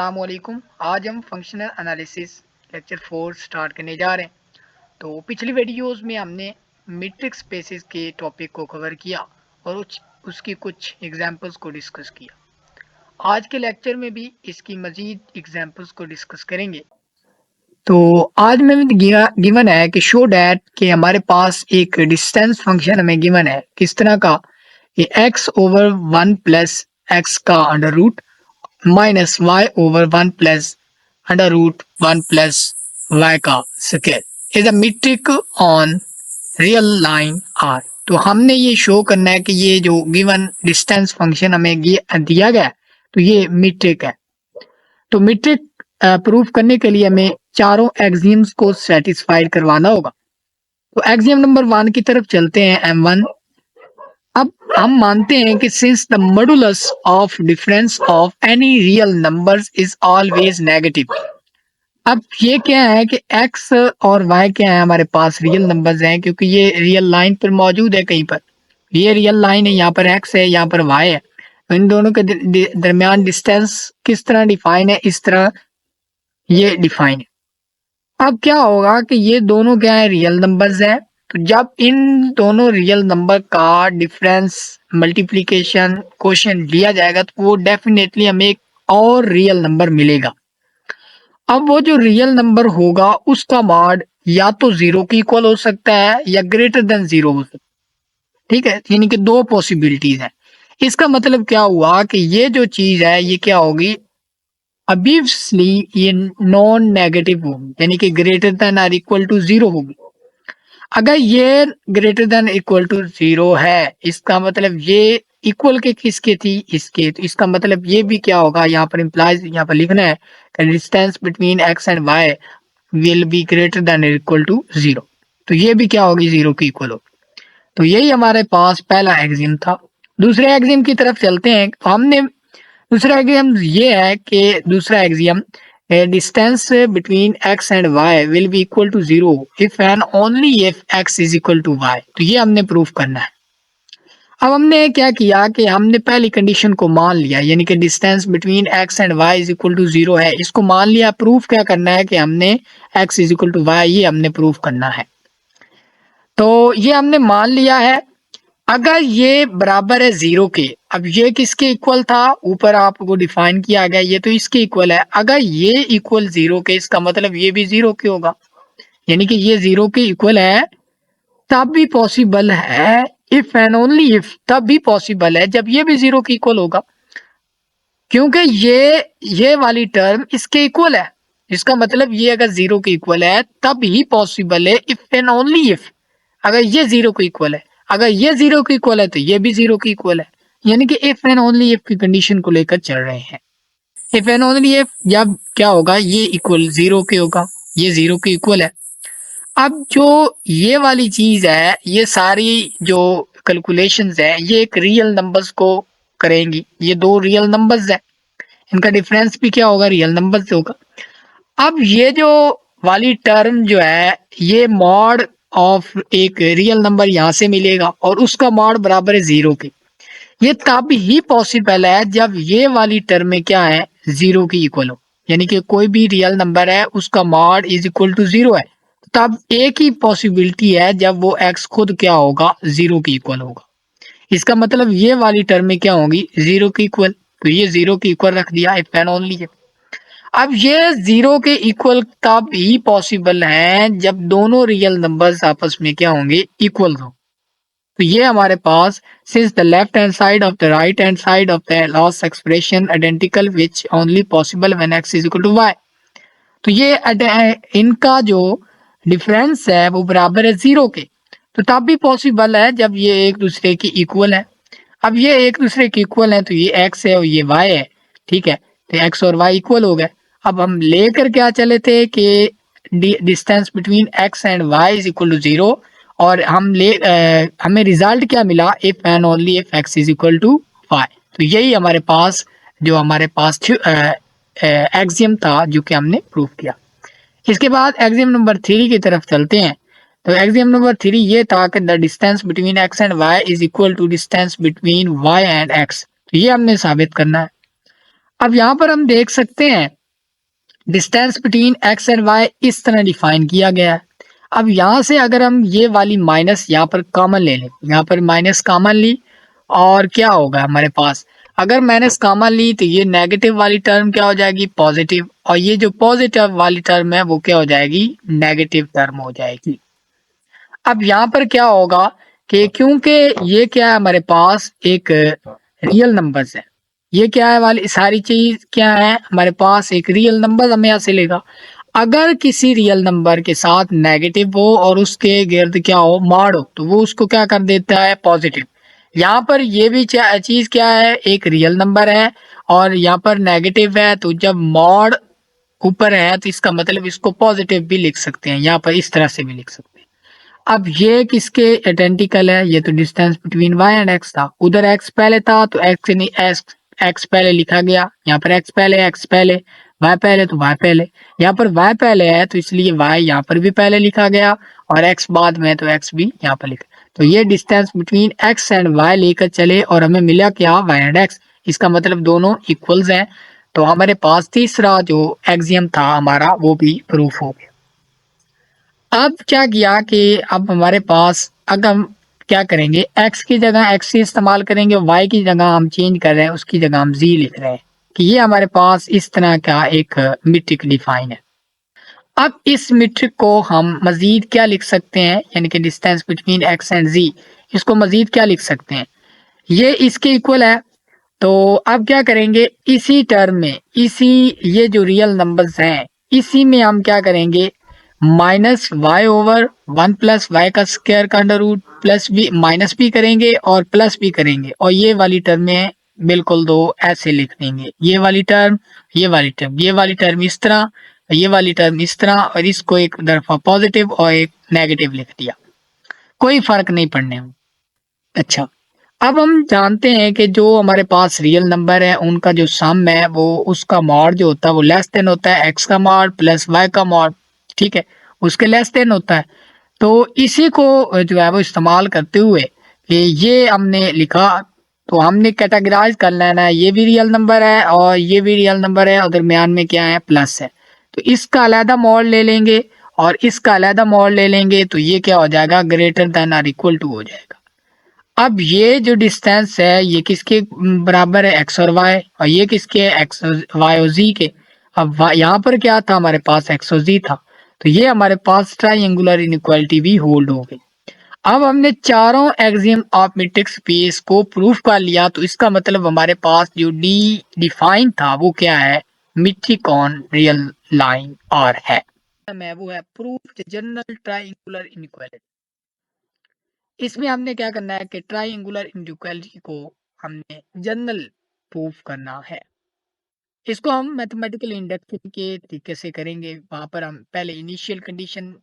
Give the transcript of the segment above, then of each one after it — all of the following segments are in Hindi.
अस्सलामुअलैकुम। आज हम फंक्शनल एनालिसिस लेक्चर 4 स्टार्ट करने जा रहे हैं। तो पिछली वीडियोस में हमने मैट्रिक्स स्पेसेस के टॉपिक को कवर किया और उसकी कुछ एग्जांपल्स को डिस्कस किया। आज के लेक्चर में भी इसकी मजीद एग्जांपल्स को डिस्कस करेंगे। तो आज में गिवन है कि शो डैट कि हमारे पास एक डिस्टेंस फंक्शन हमें गिवन है। किस तरह का? ये x ओवर 1 प्लस एक्स का under root minus y over 1 plus under root 1 plus y का square is a metric on real line R. तो हमने ये शो करना है कि ये जो गिवन डिस्टेंस फंक्शन हमें दिया गया है तो ये मीट्रिक है। तो मीट्रिक प्रूफ करने के लिए हमें चारों एक्सियम्स को सेटिस्फाइड करवाना होगा। तो एक्सियम नंबर 1 की तरफ चलते हैं, M1। अब हम मानते हैं कि since the modulus of difference of any real numbers is always negative. अब ये क्या है कि x और y क्या है, हमारे पास रियल नंबर्स हैं क्योंकि ये रियल लाइन पर मौजूद है। कहीं पर ये रियल लाइन है, यहाँ पर x है, यहाँ पर y है। तो इन दोनों के दरमियान डिस्टेंस किस तरह डिफाइन है? इस तरह ये डिफाइन है। अब क्या होगा कि ये दोनों क्या है? रियल नंबर्स हैं। तो जब इन दोनों रियल नंबर का डिफरेंस मल्टीप्लिकेशन क्वोशिएंट लिया जाएगा तो वो डेफिनेटली हमें एक और रियल नंबर मिलेगा। अब वो जो रियल नंबर होगा उसका मॉड या तो 0 के इक्वल हो सकता है या ग्रेटर देन 0 हो सकता है। ठीक है, यानी कि दो पॉसिबिलिटीज हैं। इसका मतलब क्या हुआ कि ये जो चीज है ये क्या होगी? ऑब्वियसली ये नॉन नेगेटिव होगी, यानी कि ग्रेटर देन और इक्वल टू 0 होगी। अगर ये ग्रेटर देन इक्वल टू 0 है, इसका मतलब ये इक्वल के किसके थी? इसके। तो इसका मतलब ये भी क्या होगा? यहाँ पर इम्प्लाइज, यहाँ पर लिखना है कि distance between x and y will be greater than equal to 0। तो ये भी क्या होगी? 0 की इक्वल होगी। तो यही हमारे पास पहला एक्सियम था। दूसरे एक्सियम की तरफ चलते हैं। हमने दूसरा एक्सियम ये है कि दूसरा axiom distance between x and y will be equal to 0 if and only if x is equal to y। तो ये हमने प्रूफ करना है। अब हमने क्या किया कि हमने पहली कंडीशन को मान लिया, यानी कि distance between x and y is equal to 0 है। इसको मान लिया। प्रूफ क्या करना है कि हमने x is equal to y, ये हमने प्रूफ करना है। तो ये हमने मान लिया है। अगर ये बराबर है 0 के, अब ये किसके इक्वल था? ऊपर आपको डिफाइन किया गया, ये तो इसके इक्वल है। अगर ये इक्वल 0 के, इसका मतलब ये भी 0 के होगा, यानी कि ये 0 के इक्वल है। तब भी पॉसिबल है, इफ एंड ओनली इफ, तब भी पॉसिबल है जब ये भी 0 के इक्वल होगा, क्योंकि ये वाली टर्म इसके इक्वल है। इसका मतलब ये अगर 0 के इक्वल है तब ही पॉसिबल है, इफ एंड ओनली इफ। अगर ये 0 के इक्वल है, अगर ये 0 के इक्वल है तो ये भी 0 के इक्वल है, यानी कि इफ एंड ओनली इफ की कंडीशन को लेकर चल रहे हैं। इफ एंड ओनली इफ जब क्या होगा? ये इक्वल 0 के होगा, ये 0 के इक्वल है। अब जो ये वाली चीज है, ये सारी जो कैलकुलेशंस है ये एक रियल नंबर्स को करेंगी। ये दो रियल नंबर्स है, इनका डिफरेंस भी क्या होगा? रियल नंबर से होगा। अब ये जो वाली टर्म जो है ये मॉड ऑफ एक रियल नंबर यहाँ से मिलेगा और उसका मॉड बराबर है 0 के। ये तब ही पॉसिबल है जब ये वाली टर्म में क्या है? 0 की इक्वल हो, यानी कि कोई भी रियल नंबर है उसका मॉड इज इक्वल टू 0 है। तब एक ही पॉसिबिलिटी है जब वो x खुद क्या होगा? 0 की इक्वल होगा। इसका मतलब ये वाली टर्म में क्या होगी? 0 की इक्वल। तो ये 0 की इक्वल रख दिया, इफ एंड ओनली इफ। अब ये 0 के इक्वल तब ही पॉसिबल है जब दोनों रियल नंबर्स आपस में क्या होंगे? इक्वल हो। तो ये हमारे पास since the left hand side of the right hand side of the loss expression identical which only possible when x is equal to y। तो ये इनका जो डिफरेंस है वो बराबर है 0 के। तो तब भी पॉसिबल है जब ये एक दूसरे की इक्वल है। अब ये एक दूसरे की इक्वल है तो ये x है और ये y है। ठीक है, तो x और y इक्वल हो गए। अब हम लेकर क्या चले थे कि distance between x and y is equal to 0, और हमें रिजल्ट क्या मिला? If and only if x is equal to y। तो यही हमारे पास एक्सियम था जो कि हमने प्रूफ किया। इसके बाद एक्सियम नंबर 3 की तरफ चलते हैं। तो एक्सियम नंबर 3 ये था कि the distance between x and y is equal to distance between y and x। तो ये हमने साबित करना है। अब यहाँ पर हम देख सकते हैं distance between x and y इस तरह डिफाइन किया गया है। अब यहाँ से अगर हम ये वाली माइनस यहाँ पर कॉमन ले लें, यहाँ पर माइनस कॉमन ली और क्या होगा हमारे पास, अगर माइनस कॉमन ली तो ये नेगेटिव वाली टर्म क्या हो जाएगी पॉजिटिव, और ये जो पॉजिटिव वाली टर्म है वो क्या हो जाएगी नेगेटिव टर्म हो जाएगी। अब यहाँ पर क्या होगा कि क्योंकि ये क्या है हमारे पास एक रियल नंबर्स है, ये क्या है वाली सारी चीज क्या है हमारे पास एक रियल नंबर हमें यहाँ से लेगा। अगर किसी रियल नंबर के साथ नेगेटिव हो और उसके गिर्द क्या हो मॉड हो तो वो उसको क्या कर देता है पॉजिटिव। यहाँ पर ये भी चीज क्या है एक रियल नंबर है और यहाँ पर नेगेटिव है, तो जब मॉड ऊपर है तो इसका मतलब इसको पॉजिटिव भी लिख सकते हैं, यहाँ पर इस तरह से भी लिख सकते हैं। अब ये किसके आइडेंटिकल है, ये तो distance between y and x था, उधर x पहले था तो x पहले लिखा गया, यहाँ पर x पहले x पहले y पहले तो y पहले, यहाँ पर y पहले है तो इसलिए y यहाँ पर भी पहले लिखा गया और x बाद में तो x भी यहाँ पर लिखा। तो ये distance between x and y लेकर चले और हमें मिला क्या y एंड x, इसका मतलब दोनों इक्वल्स हैं। तो हमारे पास तीसरा जो एक्सियम था हमारा वो भी प्रूफ हो गया। अब क्या किया कि अब हमारे पास अगर हम क्या करेंगे x की जगह x ही इस्तेमाल करेंगे, y की जगह हम चेंज कर रहे हैं उसकी जगह हम z लिख रहे हैं कि ये हमारे पास इस तरह का एक मीट्रिक डिफाइन है। अब इस मीट्रिक को हम मजीद क्या लिख सकते हैं, यानी कि distance between x and z, इसको मजीद क्या लिख सकते हैं, ये इसके इक्वल है। तो अब क्या करेंगे इसी टर्म में इसी ये जो रियल नंबर्स हैं इसी में हम क्या करेंगे minus y over one plus y का स्क्वायर का अंडर रूट प्लस भी माइनस भी करेंगे और प्लस भी करेंगे और ये वाली टर्म में बिल्कुल दो ऐसे लिख देंगे, ये वाली टर्म ये वाली टर्म ये वाली टर्म इस तरह ये वाली टर्म इस तरह और इसको एक तरफा पॉजिटिव और एक नेगेटिव लिख दिया, कोई फर्क नहीं पड़ने में। अच्छा, अब हम जानते हैं कि जो हमारे पास रियल नंबर है उनका जो सम है वो उसका मॉड जो होता है वो लेस देन होता है एक्स का मॉड प्लस वाई का मॉड, ठीक है, उसके लेस देन होता है। तो इसी को जो है वो इस्तेमाल करते हुए कि ये हमने लिखा, तो हमने कैटेगराइज कर लेना है ये भी रियल नंबर है और ये भी रियल नंबर है और दरमियान में क्या है प्लस है, तो इसका अलहदा मॉड ले लेंगे और इसका अलहदा मॉड ले लेंगे तो ये क्या हो जाएगा ग्रेटर देन और इक्वल टू हो जाएगा। अब ये जो डिस्टेंस है ये किसके बराबर है एक्स और वाई, और ये किसके है एक्स वाई और जी के। अब यहाँ पर क्या था हमारे पास एक्स और जी था, तो ये हमारे पास ट्राइंगुलर इनइक्वालिटी भी होल्ड हो गई। अब हमने चारों एक्सियम ऑफ मीट्रिक स्पेस को प्रूफ कर लिया, तो इसका मतलब हमारे पास जो डी डिफाइन था वो क्या है मीट्रिक ऑन रियल लाइन और है वो है प्रूफ जनरल ट्राइंगुलर इनइक्वालिटी। इसमें हमने क्या करना है कि ट्राइंगुलर इनइक्वालिटी को हमने जनरल प्रूफ करना है। इसको हम मैथमेटिकल इंडक्शन के तरीके से करेंगे, वहां पर हम पहले इनिशियल कंडीशन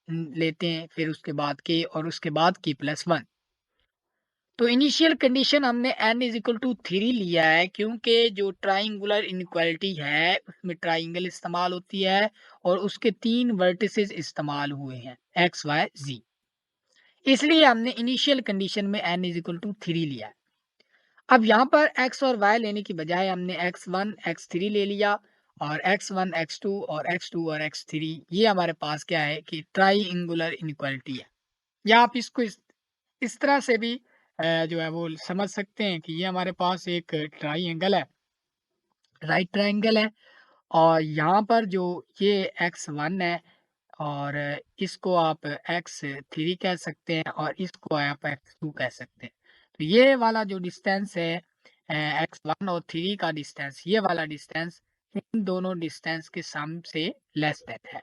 लेते हैं फिर उसके बाद के और उसके बाद के प्लस वन। तो इनिशियल कंडीशन हमने n इज इक्वल टू 3 लिया है क्योंकि जो ट्राइंगुलर इनइक्वालिटी है उसमें ट्राइंगल इस्तेमाल होती है और उसके 3 वर्टिसेस इस्तेमाल हुए हैं x y z, इसलिए हमने इनिशियल कंडीशन में n इज इक्वल टू 3 लिया है। अब यहाँ पर x और y लेने की बजाय हमने x1 x3 ले लिया और x1 x2 और x2 और x3, ये हमारे पास क्या है कि ट्राइंगुलर इनइक्वालिटी है। या आप इसको इस तरह से भी जो है वो समझ सकते हैं कि ये हमारे पास एक ट्राइंगल है, राइट ट्राइंगल है, और यहाँ पर जो ये x1 है और इसको आप x3 कह सकते हैं और इसको आप x2 कह सकते हैं। तो ये वाला जो डिस्टेंस है x1 और 3 का डिस्टेंस, ये वाला डिस्टेंस इन दोनों डिस्टेंस के सम से लेस देन है।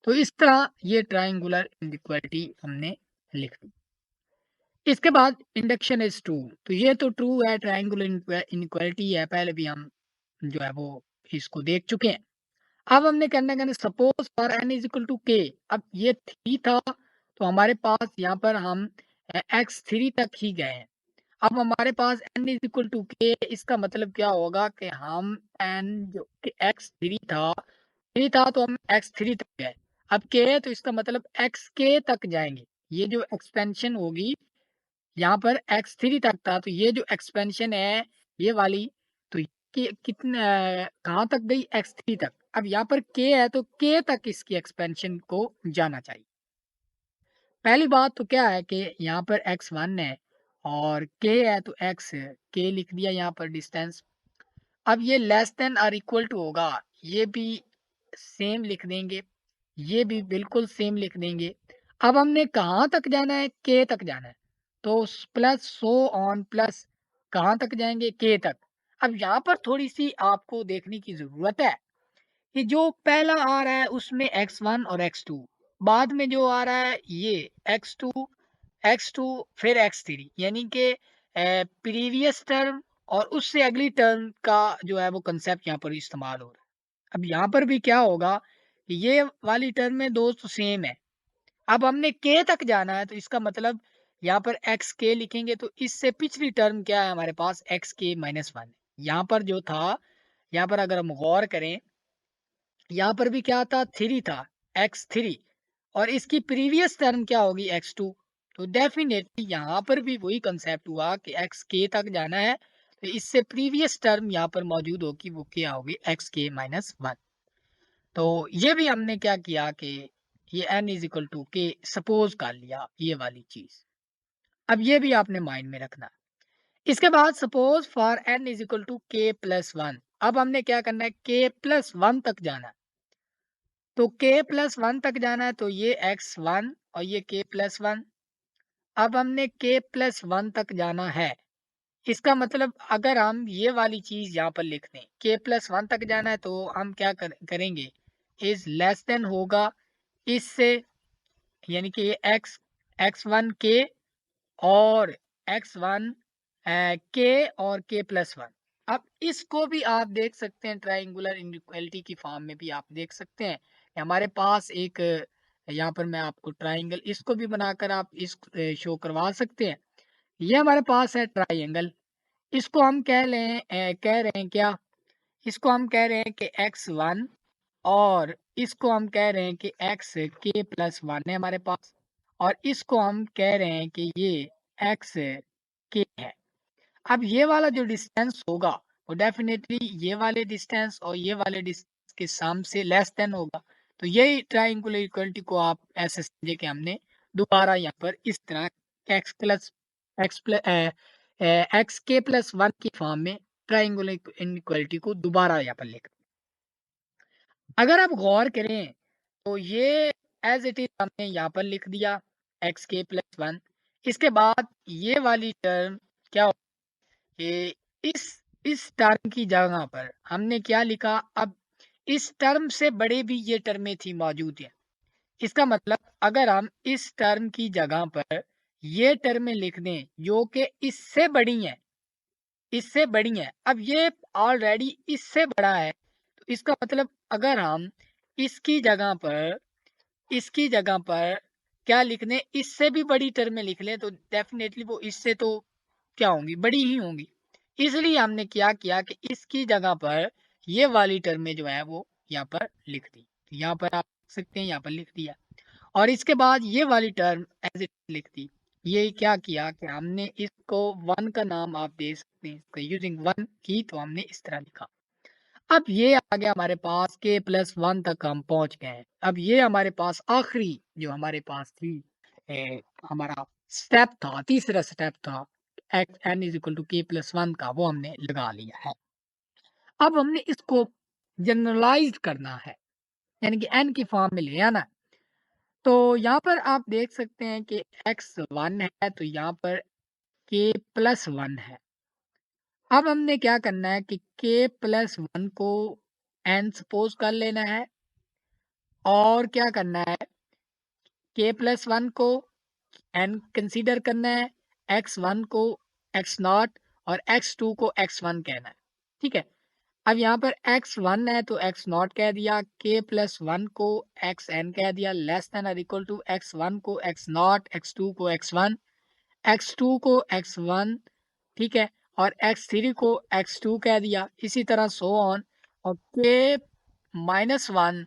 तो इस तरह ये ट्राइंगुलर इनइक्वालिटी हमने लिख दी। इसके बाद इंडक्शन इज ट्रू, तो ये तो ट्रू है ट्राइंगुलर इनइक्वालिटी है, पहले भी हम जो है वो इसको देख चुके हैं। अब हमने करना suppose for n is equal to k, अब ये 3 था तो हमारे पास यहाँ पर हम x3 तक ही गए हैं। अब हमारे पास n इज इक्वल टू के, इसका मतलब क्या होगा कि हम n जो कि x3 था 3 था तो हम x3 तक गए, अब के है तो इसका मतलब xk तक जाएंगे। ये जो एक्सपेंशन होगी यहाँ पर x3 तक था तो ये जो एक्सपेंशन है ये वाली, तो कि कितने कहाँ तक गई x3 तक। अब यहाँ पर k है तो k तक इसकी एक्सपेंशन को जाना चाहिए। पहली बात तो क्या है कि यहाँ पर x1 है और k है तो x k लिख दिया यहाँ पर डिस्टेंस। अब ये लेस देन और इक्वल टू होगा, ये भी सेम लिख देंगे, ये भी बिल्कुल सेम लिख देंगे। अब हमने कहाँ तक जाना है, k तक जाना है, तो प्लस सो ऑन प्लस कहाँ तक जाएंगे, k तक। अब यहाँ पर थोड़ी सी आपको देखने की जरूरत है कि जो पहला आ रहा है उसमें x1 और x2, बाद में जो आ रहा है ये x2 फिर x3, यानी कि प्रीवियस टर्म और उससे अगली टर्म का जो है वो कंसेप्ट यहाँ पर इस्तेमाल हो रहा है। अब यहाँ पर भी क्या होगा, ये वाली टर्म में दोस्त सेम है। अब हमने k तक जाना है तो इसका मतलब यहाँ पर एक्स के लिखेंगे तो इससे पिछली टर्म क्या है हमारे पास, एक्स के माइनस वन। यहाँ पर जो था, यहाँ पर अगर हम गौर करें, यहाँ पर भी क्या था, थ्री था, x3, और इसकी प्रीवियस टर्म क्या होगी, x2। तो डेफिनेटली यहाँ पर भी वही कंसेप्ट हुआ कि एक्स के तक जाना है तो इससे प्रीवियस टर्म यहाँ पर मौजूद होगी, वो क्या होगी, एक्स के माइनस वन। तो ये भी हमने क्या किया कि ये n इज इक्वल टू के सपोज कर लिया, ये वाली चीज। अब ये भी आपने माइंड में रखना। इसके बाद suppose for n is equal to k plus one. अब हमने क्या करना है, के प्लस वन तक जाना है। तो k प्लस वन तक जाना है तो ये x1 और ये k प्लस वन। अब हमने k प्लस वन तक जाना है, इसका मतलब अगर हम ये वाली चीज यहाँ पर लिख दें, k प्लस वन तक जाना है तो हम क्या करेंगे, इज लेस देन होगा इससे, यानी कि ये x1 k और x1 k और k प्लस वन। अब इसको भी आप देख सकते हैं ट्राइंगुलर इनइक्वालिटी की फॉर्म में भी आप देख सकते हैं। हमारे पास एक यहाँ पर मैं आपको ट्राइंगल इसको भी बनाकर आप इस शो करवा सकते हैं। ये हमारे पास है ट्राइंगल, इसको हम कह रहे हैं क्या, इसको हम कह रहे हैं कि x1 और इसको हम कह रहे हैं कि x k प्लस वन है हमारे पास, और इसको हम कह रहे हैं कि ये x k है। अब ये वाला जो डिस्टेंस होगा वो डेफिनेटली ये वाले डिस्टेंस और ये वाले डिस्टेंस के सम से लेस देन होगा। तो यही ट्राइंगुलर इक्वलिटी को आप ऐसे समझे कि हमने दोबारा यहाँ पर इस तरह एक्स के प्लस वन की फॉर्म में ट्राइंगुलर इनइक्वालिटी को दोबारा यहाँ पर लिख। अगर आप गौर करें तो ये एज इट इज हमने यहाँ पर लिख दिया एक्स के प्लस वन। इसके बाद ये वाली टर्म क्या हो कि इस टर्म की जगह पर हमने क्या लिखा, अब इस टर्म से बड़े भी ये टर्में थी मौजूद है। इसका मतलब अगर हम इस टर्म की जगह पर ये टर्में लिख दें जो कि इससे बड़ी हैं, इससे बड़ी हैं, अब ये ऑलरेडी इससे बड़ा है, तो इसका मतलब अगर हम इसकी जगह पर इसकी जगह पर क्या लिख दें, इससे भी बड़ी टर्में लिख लें, तो डेफिनेटली वो इससे तो क्या होंगी, बड़ी ही होंगी। इसलिए हमने क्या किया कि इसकी जगह पर ये वाली टर्में जो है वो यहाँ पर लिख दी। यहाँ पर आप देख सकते हैं, यहाँ पर लिख दिया, और इसके बाद ये वाली टर्म एज इट लिख दी। ये क्या किया कि हमने इसको वन का नाम आप दे सकते हैं, यूजिंग वन की, तो हमने इस तरह लिखा। अब ये आ गया हमारे पास के प्लस वन तक हम पहुंच गए हैं। अब ये हमारे पास आखिरी जो हमारे पास थी हमारा स्टेप था, तीसरा स्टेप था x n is equal to k plus one का, वो हमने लगा लिया है। अब हमने इसको जनरलाइज करना है, यानी कि एन की फॉर्म में ले आना। तो यहाँ पर आप देख सकते हैं कि एक्स वन है तो यहाँ पर के प्लस वन है। अब हमने क्या करना है कि k प्लस वन को n सपोज कर लेना है, और क्या करना है, k प्लस वन को n कंसीडर करना है, x1 को x नॉट और x2 को x1 कहना है। ठीक है, अब यहाँ पर x1 है तो x नॉट कह दिया, k प्लस वन को xn कह दिया, लेस देन और इक्वल टू x1 को x नॉट, x2 को x1, x2 को x1, ठीक है, और x3 को x2 कह दिया, इसी तरह सो ऑन। और k माइनस वन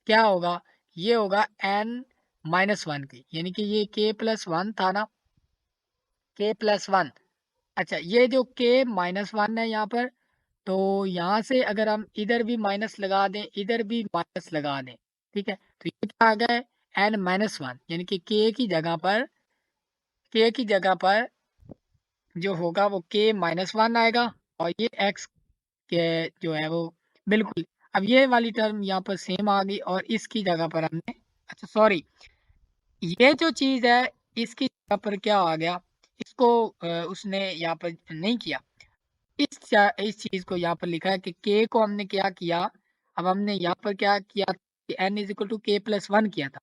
क्या होगा, ये होगा n माइनस वन की, यानी कि ये k प्लस वन था ना, k प्लस वन। अच्छा, ये जो k माइनस वन है यहाँ पर, तो यहाँ से अगर हम इधर भी माइनस लगा दें, इधर भी माइनस लगा दें, ठीक है, तो ये क्या आ गया है, n-1, यानी कि k की जगह पर जो होगा वो k-1 आएगा, और ये x के जो है वो बिल्कुल, अब ये वाली टर्म यहाँ पर सेम आ गई, और इसकी जगह पर हमने, अच्छा सॉरी, ये जो चीज़ है इसकी जगह पर क्या आ गया, इसको उसने यहाँ पर नहीं किया, इस चीज़ को यहाँ पर लिखा है कि k को हमने क्या किया, अब हमने यहाँ पर क्या किया कि n is equal to k+1 किया था,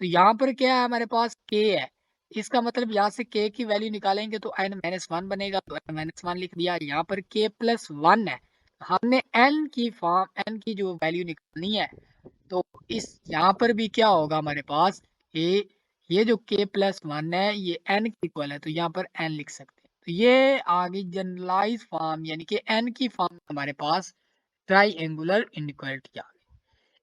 तो यहाँ पर क्या है, हमारे पास k है, इसका मतलब यहाँ से k की वैल्यू निकालेंगे तो n-1 बनेगा, तो n-1 लिख दिया, यहाँ पर k+1 है, हमने n की जो वैल्यू निकालनी है, तो इस यहाँ पर भी क्या होगा हमारे पास, ये जो k+1 है ये n की इक्वल है, तो यहाँ पर n लिख सकते हैं, तो ये आ गई जनरलाइज फॉर्म, यानी कि n की फॉर्म हमारे पास ट्राइएंगुलर इनइक्वालिटी आ गई।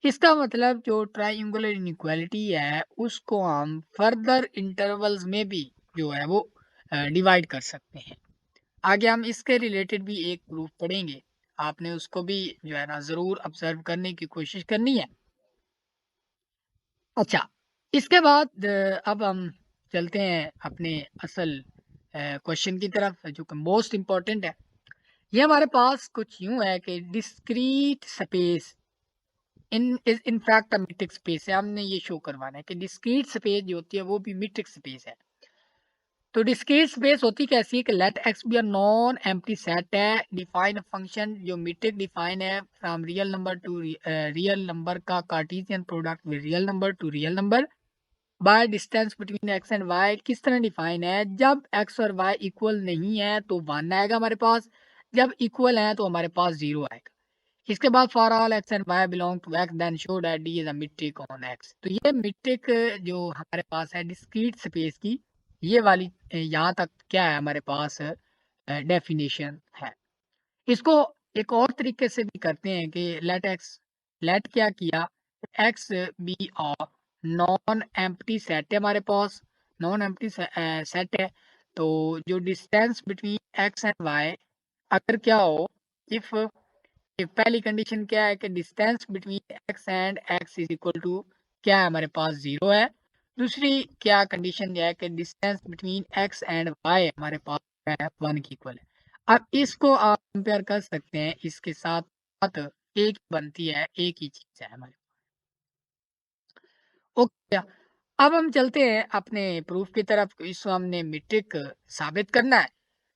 इसका मतलब जो ट्राइएंगुलर इनइक्वालिटी है उसको हम फर्दर इंटरवल्स में भी जो है वो डिवाइड कर सकते हैं। आगे हम इसके रिलेटेड भी एक प्रूफ पढ़ेंगे, आपने उसको भी जो है ना ज़रूर ऑब्जर्व करने की कोशिश करनी है। अच्छा, इसके बाद अब हम चलते हैं अपने असल क्वेश्चन की तरफ, जो कि मोस्ट इम्पॉर्टेंट है। ये हमारे पास कुछ यूं है कि discrete space in is in fact a metric space है, हमने ये शो करवाना है कि डिस्क्रीट स्पेस जो होती है वो भी मीट्रिक स्पेस है। तो डिस्क्रीट स्पेस होती कैसी है कि let x be a non empty set है, डिफाइन अ फंक्शन जो मीट्रिक डिफाइन है from real number to real number का Cartesian product with real number to real number by distance between x and y. किस तरह डिफाइन है, जब एक्स और वाई इक्वल नहीं है तो 1 आएगा हमारे पास, जब इक्वल है तो हमारे पास 0 आएगा। इसके बाद for all x and y belong to x then show that d is a metric on x. तो ये मीट्रिक जो हमारे पास है डिस्क्रीट स्पेस की, ये वाली यहाँ तक क्या है हमारे पास डेफिनेशन है। इसको एक और तरीके से भी करते हैं कि लेट क्या किया, एक्स बी और नॉन एम्प्टी सेट है हमारे पास, नॉन एम्प्टी सेट है, तो जो distance between x and y अगर क्या हो, इफ पहली कंडीशन क्या है कि distance between x and x is equal to क्या है हमारे पास 0 है। दूसरी क्या कंडीशन है कि distance between x and y हमारे पास है 1 की इक्वल है। अब इसको आप कंपेयर कर सकते हैं, इसके साथ साथ एक बनती है, एक ही चीज है हमारे। ओके, अब हम चलते हैं अपने प्रूफ की तरफ, इसको हमने मीट्रिक साबित करना है।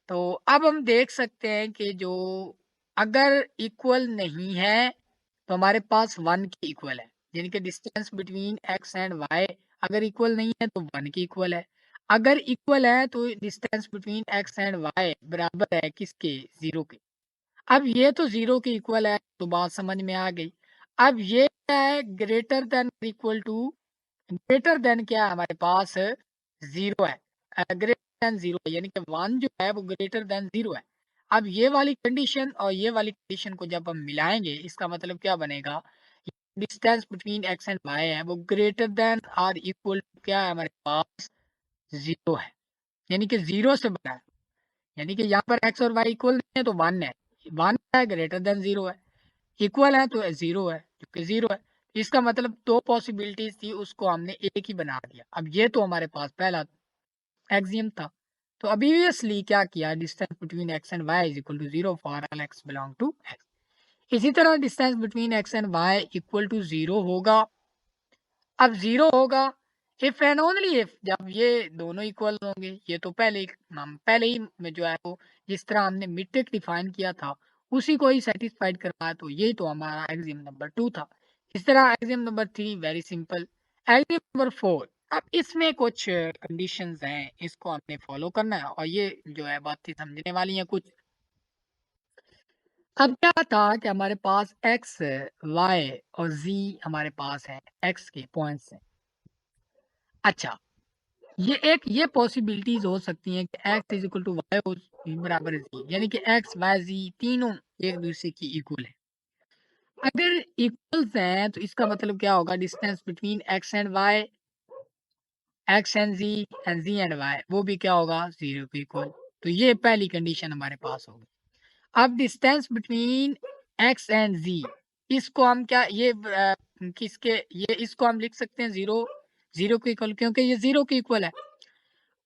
तो अब हम देख सकते हैं कि जो अगर इक्वल नहीं है तो हमारे पास 1 की इक्वल है, यानी कि distance between x and y अगर इक्वल नहीं है तो 1 की इक्वल है। अगर इक्वल है तो distance between x and y बराबर है किसके, 0 के। अब ये तो 0 के इक्वल है, तो बात समझ में आ गई। अब ये क्या है, greater than equal to, greater than क्या है हमारे पास, 0 है, ग्रेटर देन 0 यानी कि 1 जो है वो ग्रेटर देन 0 है। अब ये वाली कंडीशन और ये वाली कंडीशन को जब हम मिलाएंगे, इसका मतलब क्या बनेगा, distance between x and y है वो ग्रेटर देन और इक्वल टू क्या है हमारे पास, 0 है, यानी कि 0 से बड़ा है, यानी कि यहाँ पर एक्स और वाई इक्वल नहीं है तो 1 है, 1 है ग्रेटर देन 0 है, इक्वल है तो 0 है, क्योंकि 0 है। इसका मतलब दो पॉसिबिलिटीज थी, उसको हमने एक ही बना दिया। अब ये तो हमारे पास पहला एक्सियम था, तो ऑब्वियसली क्या किया, distance between x and y is equal to 0 for all x belong to x. इसी तरह distance between x and y equal to 0 होगा। अब 0 होगा इफ एंड ओनली इफ, जब ये दोनों इक्वल होंगे। ये तो हम पहले ही में जो है वो जिस तरह हमने मीट्रिक डिफाइन किया था उसी को ही सेटिस्फाइड करवाया, तो ये तो हमारा एक्सियम नंबर 2 था। इस तरह axiom number 3 very simple. Axiom number 4, अब इसमें कुछ कंडीशंस हैं, इसको हमने फॉलो करना है और ये जो है बातें समझने वाली हैं कुछ। अब क्या था कि हमारे पास एक्स, वाई और जी हमारे पास है, एक्स के पॉइंट्स हैं। अच्छा, ये पॉसिबिलिटीज हो सकती हैं कि x is equal to y बराबर जी, यानी कि एक्स वाई जी तीनों एक दूसरे की इक्वल है। अगर इक्वल्स हैं तो इसका मतलब क्या होगा, distance between x and y, x and z and y वो भी क्या होगा, 0 के इक्वल। तो ये पहली कंडीशन हमारे पास होगी। अब distance between x and z, इसको हम क्या ये किसके ये इसको हम लिख सकते हैं जीरो के इक्वल, क्योंकि ये जीरो के इक्वल है।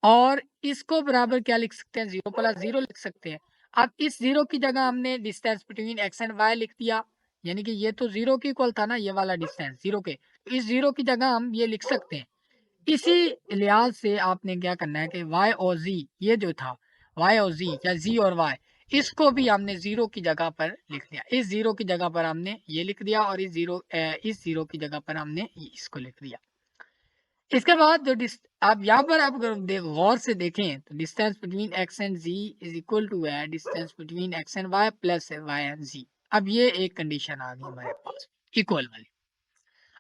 और इसको बराबर क्या लिख सकते हैं, 0 + 0 लिख सकते हैं। अब इस जीरो की जगह हमने distance between x and y लिख दिया, यानी कि ये तो जीरो के इक्वल था ना, ये वाला डिस्टेंस जीरो के, इस जीरो की जगह हम ये लिख सकते हैं। इसी लिहाज से आपने क्या करना है कि y और z, ये जो था y और z या z और y, इसको भी हमने जीरो की जगह पर लिख दिया। इस जीरो की जगह पर हमने ये लिख दिया और इस जीरो की जगह पर हमने इसको लिख दिया। इसके बाद जो आप यहाँ पर आप अगर गौर से देखें तो distance between x and z is equal to है distance between x and y plus y and z। अब ये एक कंडीशन आ गई हमारे पास इक्वल वाली।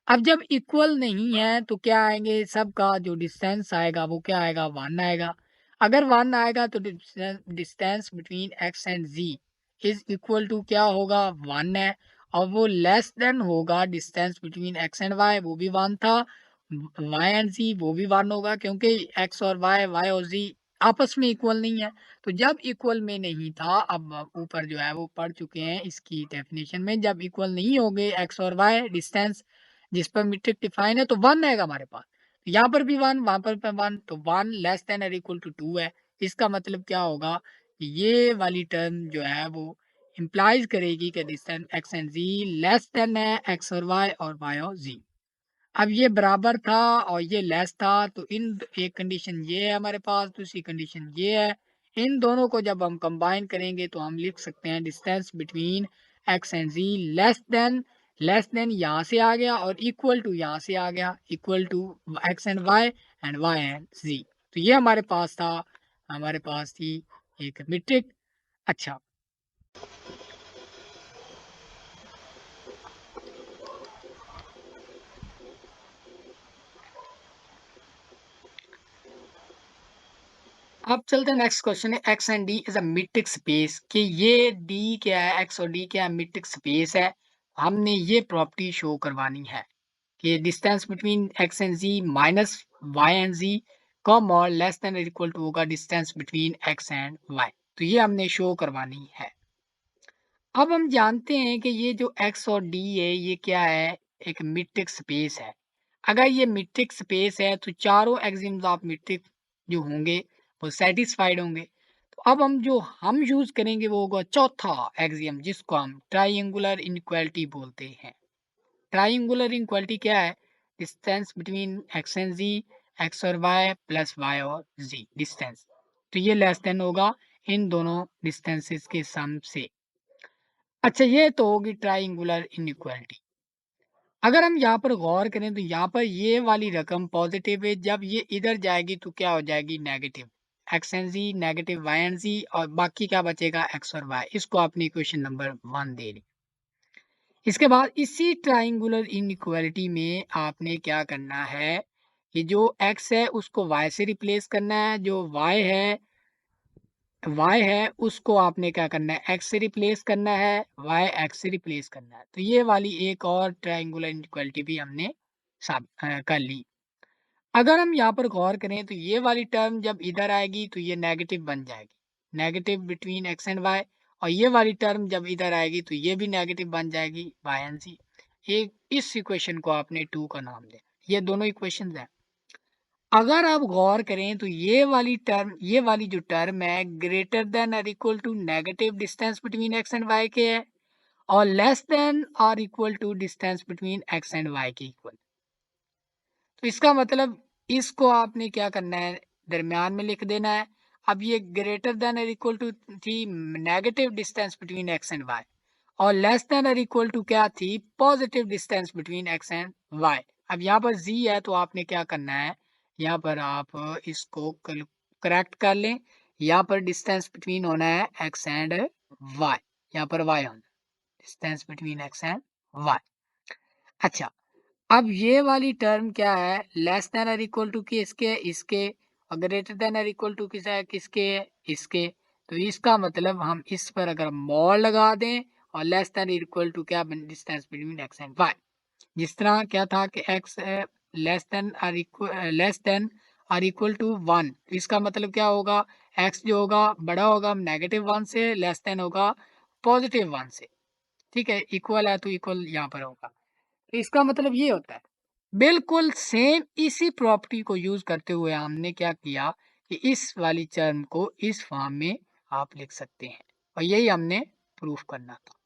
अब जब इक्वल नहीं है तो क्या आएंगे, सबका जो डिस्टेंस आएगा वो क्या आएगा, 1 आएगा। अगर 1 आएगा तो distance between x and z is equal to क्या होगा, 1 है। और वो लेस देन होगा distance between x and y, वो भी 1 था। y एंड z वो भी 1 होगा, क्योंकि x और y और z आपस में इक्वल नहीं है। तो जब इक्वल में नहीं था, अब ऊपर जो है वो पढ़ चुके हैं इसकी डेफिनेशन में, जब इक्वल नहीं होंगे x और y डिस्टेंस जिस पर मीट्रिक डिफाइन है तो 1 आएगा हमारे पास। तो यहाँ पर भी 1, वहां पर 1, तो 1 लेस देन और इक्वल टू 2 है। इसका मतलब क्या होगा, ये वाली टर्म जो है वो इंप्लाइज करेगी कि distance x and z less than है x और y और z। अब ये बराबर था और ये लेस था, तो इन एक कंडीशन ये है हमारे पास, दूसरी कंडीशन ये है। इन दोनों को जब हम कंबाइन करेंगे तो हम लिख सकते हैं distance between x and z less than यहाँ से आ गया और इक्वल टू यहाँ से आ गया, equal to x and y and z। तो ये हमारे पास था, हमारे पास थी एक मीट्रिक। अच्छा, अब चलते हैं नेक्स्ट क्वेश्चन है, x and d is a metric space, कि ये d क्या है, x और d क्या है, मीट्रिक स्पेस है। हमने ये प्रॉपर्टी शो करवानी है कि distance between x and z minus y and z कम और लेस देन इक्वल टू होगा distance between x and y। तो ये हमने शो करवानी है। अब हम जानते हैं कि ये जो x और d है ये क्या है, एक मीट्रिक स्पेस है। अगर ये मीट्रिक स्पेस है तो चारों एक्सिम्स ऑफ मीट्रिक जो होंगे वो सेटिस्फाइड होंगे। तो अब हम यूज करेंगे वो होगा चौथा एक्सियम, जिसको हम ट्राइंगुलर इनइक्वालिटी बोलते हैं। ट्राइंगुलर इनइक्वालिटी क्या है, distance between x and z, x और y प्लस y और z डिस्टेंस, तो ये लेस देन होगा इन दोनों डिस्टेंसेस के सम से। अच्छा, ये तो होगी ट्राइंगुलर इनइक्वालिटी। अगर हम यहाँ पर गौर करें तो यहाँ पर ये वाली रकम पॉजिटिव है, जब ये इधर जाएगी तो क्या हो जाएगी, negative. X and z negative y and z, और बाकी क्या बचेगा, एक्स और वाई। इसको आपने इक्वेशन नंबर 1 दे दी। इसके बाद इसी ट्राइंगुलर इनइक्वालिटी में आपने क्या करना है कि जो एक्स है उसको वाई से रिप्लेस करना है, जो y है उसको आपने क्या करना है, x से रिप्लेस करना है, y x से रिप्लेस करना है। तो ये वाली एक और ट्रायंगुलर इनइक्वालिटी भी हमने कर ली। अगर हम यहाँ पर गौर करें तो ये वाली टर्म जब इधर आएगी तो ये नेगेटिव बन जाएगी, negative between x and y। और ये वाली टर्म जब इधर आएगी तो ये भी नेगेटिव बन जाएगी, y एंड z। एक इस इक्वेशन को आपने 2 का नाम दे, ये दोनों इक्वेशन है। अगर आप गौर करें तो ये वाली जो टर्म है ग्रेटर देन और equal to negative distance between x and y के है, और लेस देन और equal to distance between x and y के इक्वल। तो इसका मतलब इसको आपने क्या करना है, दरमियान में लिख देना है। अब ये ग्रेटर देन और इक्वल टू थी negative distance between x and y, और लेस देन और इक्वल टू क्या थी, positive distance between x and y. अब यहाँ पर z है तो आपने क्या करना है, यहाँ पर आप इसको करेक्ट कर लें। यहाँ पर डिस्टेंस बिटवीन होना है x एंड y, यहाँ पर y होना distance between x and y। अच्छा, अब ये वाली टर्म क्या है, लेस देन और इक्वल टू की इसके और ग्रेटर देन और इक्वल टू किसके इसके। तो इसका मतलब हम इस पर अगर मॉड लगा दें और लेस देन इक्वल टू क्या, distance between x and y. जिस तरह क्या था कि एक्स लेस देन और इक्वल टू 1, तो इसका मतलब क्या होगा, एक्स जो होगा बड़ा होगा नेगेटिव 1 से, लेस देन होगा पॉजिटिव वन से, ठीक है, इक्वल है तो इक्वल यहाँ पर होगा। तो इसका मतलब ये होता है, बिल्कुल सेम इसी प्रॉपर्टी को यूज करते हुए हमने क्या किया कि इस वाली टर्म को इस फॉर्म में आप लिख सकते हैं, और यही हमने प्रूफ करना था।